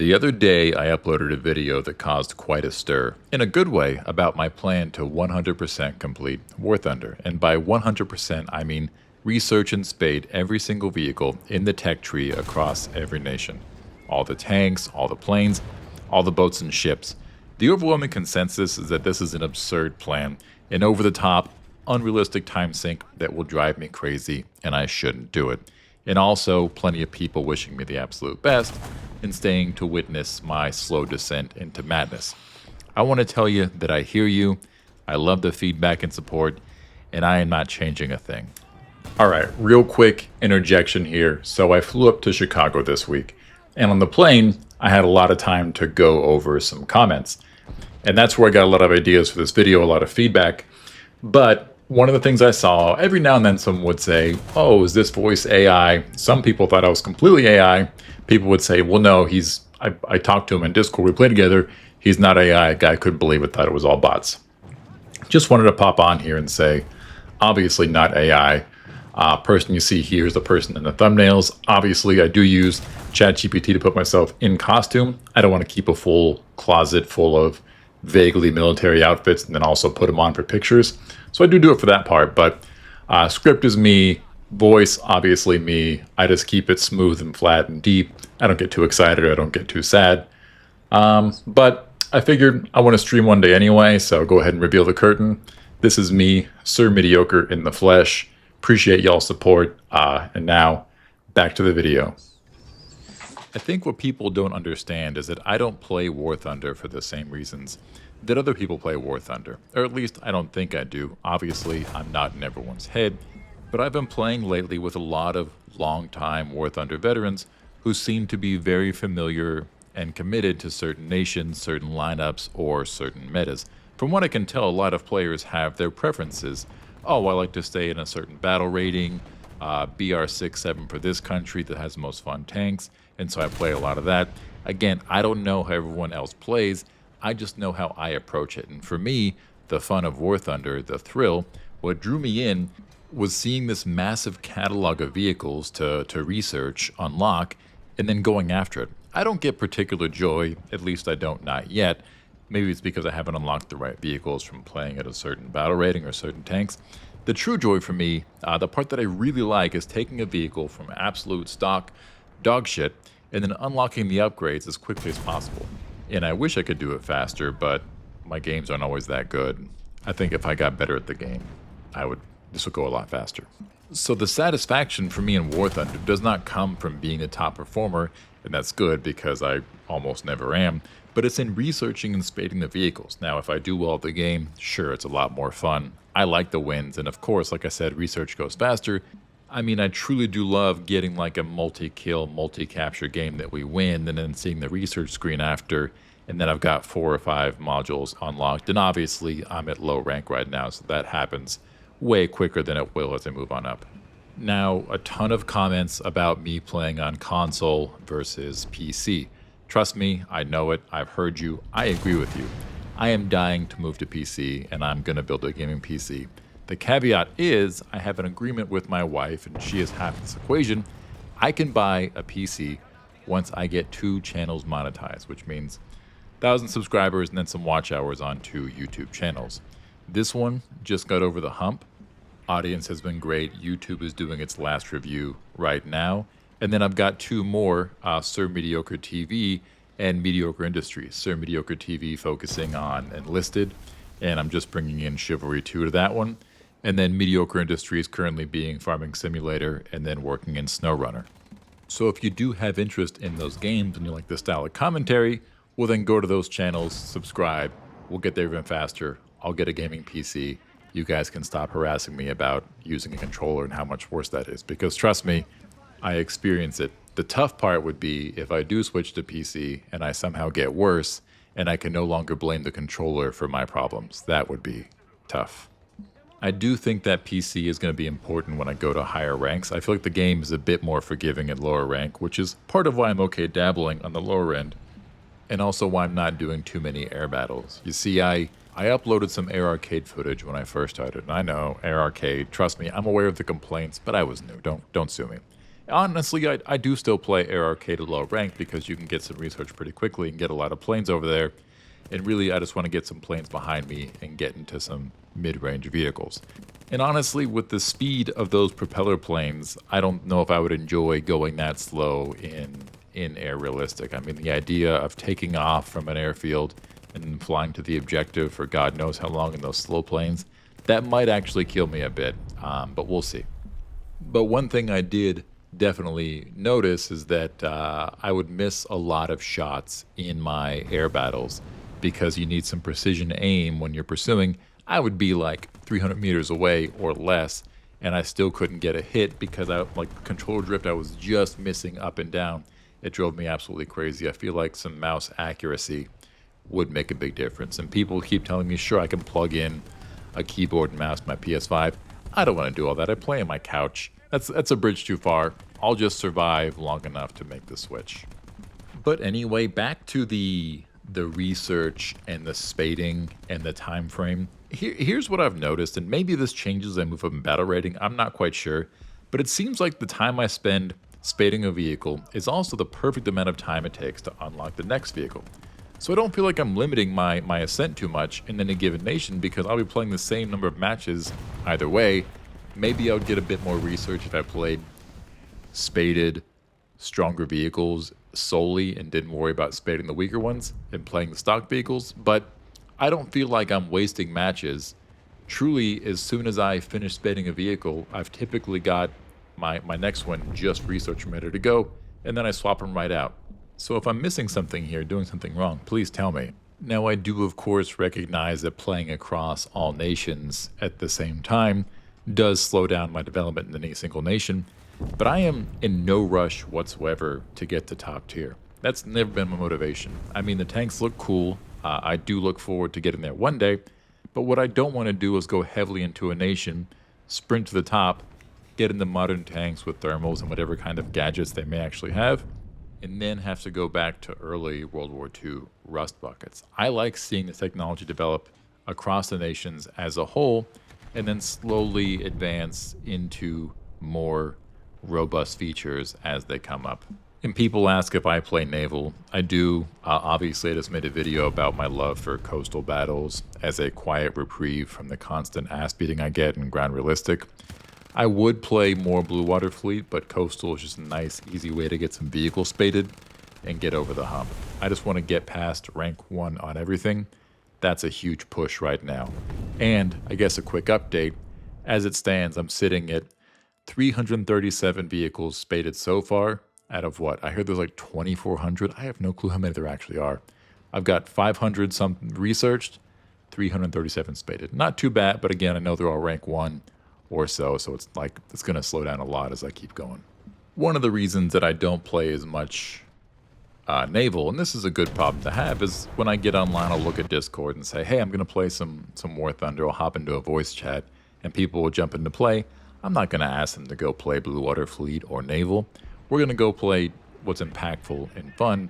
The other day, I uploaded a video that caused quite a stir, in a good way, about my plan to 100% complete War Thunder. And by 100%, I mean research and spade every single vehicle in the tech tree across every nation. All the tanks, all the planes, all the boats and ships. The overwhelming consensus is that this is an absurd plan, an over-the-top, unrealistic time sink that will drive me crazy, and I shouldn't do it. And also, plenty of people wishing me the absolute best and staying to witness my slow descent into madness. I want to tell you that I hear you, I love the feedback and support, and I am not changing a thing. Alright, real quick interjection here. So I flew up to Chicago this week, and on the plane, I had a lot of time to go over some comments. And that's where I got a lot of ideas for this video, a lot of feedback. But one of the things I saw, every now and then someone would say, oh, is this voice AI? Some people thought I was completely AI. People would say, well, no, I talked to him in Discord, we played together. He's not AI. A guy couldn't believe it, thought it was all bots. Just wanted to pop on here and say, obviously not AI. Person you see here is the person in the thumbnails. Obviously, I do use ChatGPT to put myself in costume. I don't want to keep a full closet full of vaguely military outfits and then also put them on for pictures. So I do it for that part, but script is me, voice obviously me. I just keep it smooth and flat and deep. I don't get too excited or I don't get too sad. But I figured I want to stream one day anyway, so go ahead and reveal the curtain. This is me, Sir Mediocre in the flesh. Appreciate y'all's support. And now, back to the video. I think what people don't understand is that I don't play War Thunder for the same reasons that other people play War Thunder. Or at least I don't think I do. Obviously, I'm not in everyone's head. But I've been playing lately with a lot of long-time War Thunder veterans who seem to be very familiar and committed to certain nations, certain lineups, or certain metas. From what I can tell, a lot of players have their preferences. Oh, I like to stay in a certain battle rating, BR6-7 for this country that has the most fun tanks, and so I play a lot of that. Again, I don't know how everyone else plays, I just know how I approach it. And for me, the fun of War Thunder, the thrill, what drew me in was seeing this massive catalog of vehicles to research, unlock, and then going after it. I don't get particular joy, at least I don't not yet. Maybe it's because I haven't unlocked the right vehicles from playing at a certain battle rating or certain tanks. The true joy for me, the part that I really like, is taking a vehicle from absolute stock dog shit and then unlocking the upgrades as quickly as possible. And I wish I could do it faster, but my games aren't always that good. I think if I got better at the game, this would go a lot faster. So the satisfaction for me in War Thunder does not come from being a top performer, and that's good because I almost never am, but it's in researching and spading the vehicles. Now, if I do well at the game, sure, it's a lot more fun. I like the wins, and of course, like I said, research goes faster. I mean, I truly do love getting like a multi-kill, multi-capture game that we win, and then seeing the research screen after, and then I've got 4 or 5 modules unlocked, and obviously I'm at low rank right now, so that happens way quicker than it will as I move on up. Now, a ton of comments about me playing on console versus PC. Trust me, I know it, I've heard you, I agree with you. I am dying to move to PC, and I'm gonna build a gaming PC. The caveat is, I have an agreement with my wife, and she is half this equation. I can buy a PC once I get 2 channels monetized, which means 1,000 subscribers and then some watch hours on 2 YouTube channels. This one just got over the hump. Audience has been great. YouTube is doing its last review right now. And then I've got 2 more, Sir Mediocre TV and Mediocre Industries. Sir Mediocre TV focusing on Enlisted, and I'm just bringing in Chivalry 2 to that one. And then Mediocre Industries currently being Farming Simulator and then working in SnowRunner. So if you do have interest in those games and you like the style of commentary, well then go to those channels, subscribe. We'll get there even faster. I'll get a gaming PC. You guys can stop harassing me about using a controller and how much worse that is, because trust me, I experience it. The tough part would be if I do switch to PC and I somehow get worse and I can no longer blame the controller for my problems. That would be tough. I do think that PC is going to be important when I go to higher ranks. I feel like the game is a bit more forgiving at lower rank, which is part of why I'm okay dabbling on the lower end, and also why I'm not doing too many air battles. You see, I uploaded some Air Arcade footage when I first started, and I know, Air Arcade, trust me, I'm aware of the complaints, but I was new, don't sue me. Honestly, I do still play Air Arcade at low rank because you can get some research pretty quickly and get a lot of planes over there. And really, I just want to get some planes behind me and get into some mid-range vehicles. And honestly, with the speed of those propeller planes, I don't know if I would enjoy going that slow in air realistic. I mean, the idea of taking off from an airfield and flying to the objective for God knows how long in those slow planes, that might actually kill me a bit, but we'll see. But one thing I did definitely notice is that I would miss a lot of shots in my air battles because you need some precision aim when you're pursuing. I would be like 300 meters away or less, and I still couldn't get a hit because like control drift, I was just missing up and down. It drove me absolutely crazy. I feel like some mouse accuracy would make a big difference. And people keep telling me, sure, I can plug in a keyboard and mouse, my PS5. I don't want to do all that. I play on my couch. That's a bridge too far. I'll just survive long enough to make the switch. But anyway, back to the research and the spading and the time frame. Here's what I've noticed, and maybe this changes as I move up in battle rating. I'm not quite sure, but it seems like the time I spend spading a vehicle is also the perfect amount of time it takes to unlock the next vehicle. So I don't feel like I'm limiting my ascent too much in any given nation because I'll be playing the same number of matches either way. Maybe I would get a bit more research if I played spaded, stronger vehicles solely and didn't worry about spading the weaker ones and playing the stock vehicles. But I don't feel like I'm wasting matches. Truly, as soon as I finish spading a vehicle, I've typically got my next one just research ready to go, and then I swap them right out. So if I'm missing something here, doing something wrong, please tell me. Now, I do, of course, recognize that playing across all nations at the same time does slow down my development in any single nation, but I am in no rush whatsoever to get to top tier. That's never been my motivation. I mean, the tanks look cool. I do look forward to getting there one day, but what I don't want to do is go heavily into a nation, sprint to the top, get into modern tanks with thermals and whatever kind of gadgets they may actually have, and then have to go back to early World War II rust buckets. I like seeing the technology develop across the nations as a whole, and then slowly advance into more robust features as they come up. And people ask if I play Naval. I do. Obviously, I just made a video about my love for coastal battles as a quiet reprieve from the constant ass beating I get in ground realistic. I would play more Blue Water Fleet, but coastal is just a nice, easy way to get some vehicles spaded and get over the hump. I just want to get past rank 1 on everything. That's a huge push right now. And I guess a quick update. As it stands, I'm sitting at 337 vehicles spaded so far out of what? I heard there's like 2,400. I have no clue how many there actually are. I've got 500 something researched, 337 spaded. Not too bad, but again, I know they're all rank 1 or so it's like it's going to slow down a lot as I keep going. One of the reasons that I don't play as much Naval, and this is a good problem to have, is when I get online, I'll look at Discord and say, hey, I'm going to play some War Thunder. I'll hop into a voice chat, and people will jump into play. I'm not going to ask them to go play Blue Water Fleet or Naval. We're going to go play what's impactful and fun,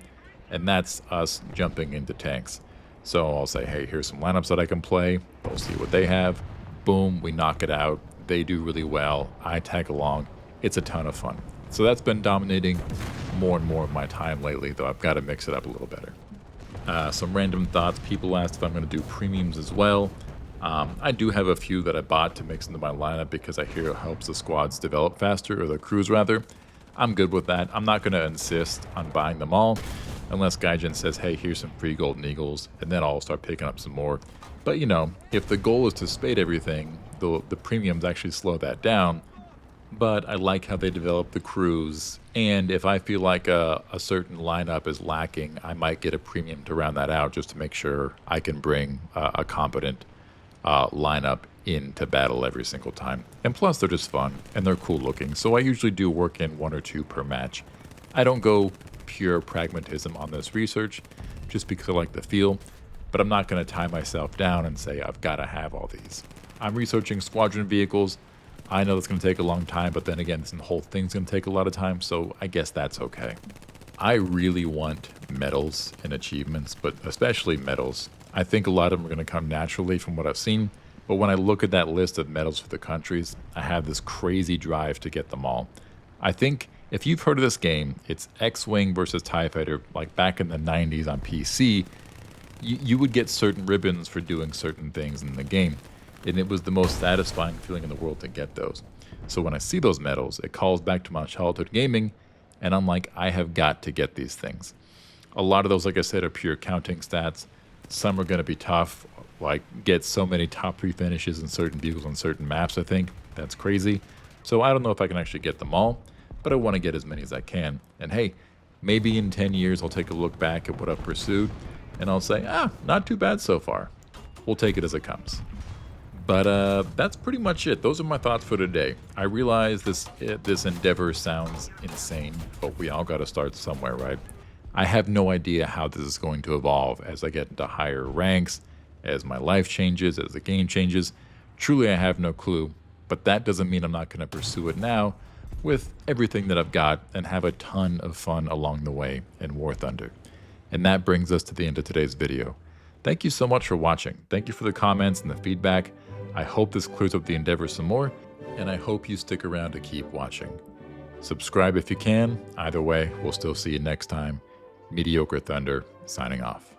and that's us jumping into tanks. So I'll say, hey, here's some lineups that I can play. They'll see what they have. Boom, we knock it out. They do really well. I tag along. It's a ton of fun. So that's been dominating more and more of my time lately, though I've got to mix it up a little better. Some random thoughts. People asked if I'm going to do premiums as well. I do have a few that I bought to mix into my lineup because I hear it helps the squads develop faster, or the crews rather. I'm good with that. I'm not going to insist on buying them all unless Gaijin says, hey, here's some free Golden Eagles, and then I'll start picking up some more. But, you know, if the goal is to spade everything, the premiums actually slow that down. But I like how they develop the crews, and if I feel like a certain lineup is lacking, I might get a premium to round that out just to make sure I can bring a competent lineup into battle every single time. And plus, they're just fun, and they're cool looking, so I usually do work in 1 or 2 per match. I don't go pure pragmatism on this research, just because I like the feel, but I'm not going to tie myself down and say I've got to have all these. I'm researching squadron vehicles. I know it's going to take a long time, but then again, this whole thing's going to take a lot of time, so I guess that's okay. I really want medals and achievements, but especially medals. I think a lot of them are going to come naturally from what I've seen, but when I look at that list of medals for the countries, I have this crazy drive to get them all. I think If you've heard of this game, it's X-Wing versus TIE Fighter, like back in the 90s on PC. You would get certain ribbons for doing certain things in the game, and it was the most satisfying feeling in the world to get those. So when I see those medals, it calls back to my childhood gaming, and I'm like, I have got to get these things. A lot of those, like I said, are pure counting stats. Some are going to be tough, like get so many top 3 finishes in certain vehicles on certain maps, I think. That's crazy. So I don't know if I can actually get them all, but I want to get as many as I can. And hey, maybe in 10 years I'll take a look back at what I've pursued, and I'll say, not too bad so far. We'll take it as it comes. But that's pretty much it. Those are my thoughts for today. I realize this endeavor sounds insane, but we all got to start somewhere, right? I have no idea how this is going to evolve as I get into higher ranks, as my life changes, as the game changes. Truly, I have no clue, but that doesn't mean I'm not going to pursue it now with everything that I've got and have a ton of fun along the way in War Thunder. And that brings us to the end of today's video. Thank you so much for watching. Thank you for the comments and the feedback. I hope this clears up the endeavor some more, and I hope you stick around to keep watching. Subscribe if you can. Either way, we'll still see you next time. Mediocre Thunder, signing off.